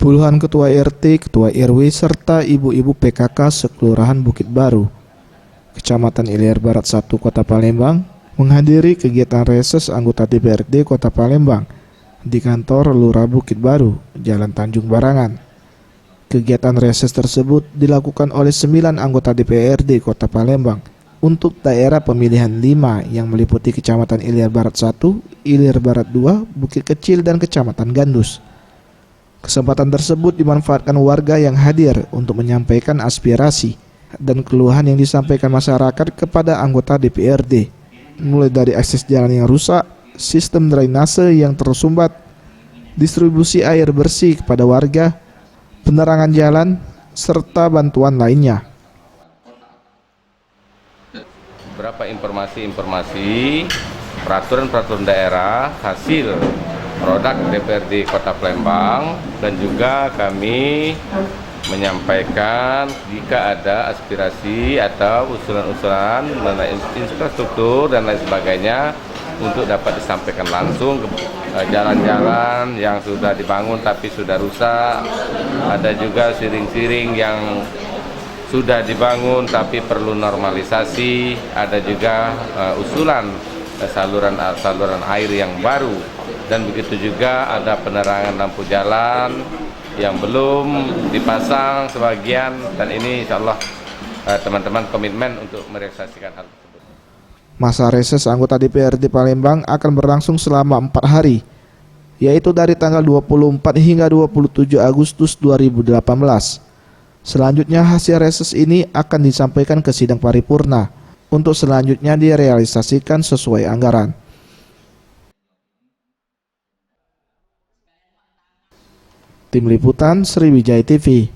Puluhan ketua RT, ketua RW, serta ibu-ibu PKK sekelurahan Bukit Baru, Kecamatan Ilier Barat 1, Kota Palembang, menghadiri kegiatan reses anggota DPRD Kota Palembang di kantor Lurah Bukit Baru, Jalan Tanjung Barangan. Kegiatan reses tersebut dilakukan oleh 9 anggota DPRD Kota Palembang untuk daerah pemilihan 5 yang meliputi Kecamatan Ilier Barat 1, Ilier Barat 2, Bukit Kecil, dan Kecamatan Gandus. Kesempatan tersebut dimanfaatkan warga yang hadir untuk menyampaikan aspirasi dan keluhan yang disampaikan masyarakat kepada anggota DPRD, mulai dari akses jalan yang rusak, sistem drainase yang tersumbat, distribusi air bersih kepada warga, penerangan jalan, serta bantuan lainnya. Beberapa informasi peraturan daerah hasil produk DPRD Kota Palembang, dan juga kami menyampaikan jika ada aspirasi atau usulan-usulan mengenai infrastruktur dan lain sebagainya untuk dapat disampaikan langsung ke jalan-jalan yang sudah dibangun tapi sudah rusak. Ada juga siring-siring yang sudah dibangun tapi perlu normalisasi. Ada juga usulan saluran air yang baru, dan begitu juga ada penerangan lampu jalan yang belum dipasang sebagian, dan ini insya Allah teman-teman komitmen untuk merealisasikan hal tersebut. Masa reses anggota DPRD Palembang akan berlangsung selama 4 hari, yaitu dari tanggal 24 hingga 27 Agustus 2018. Selanjutnya hasil reses ini akan disampaikan ke sidang paripurna untuk selanjutnya direalisasikan sesuai anggaran. Tim Liputan Sriwijaya TV.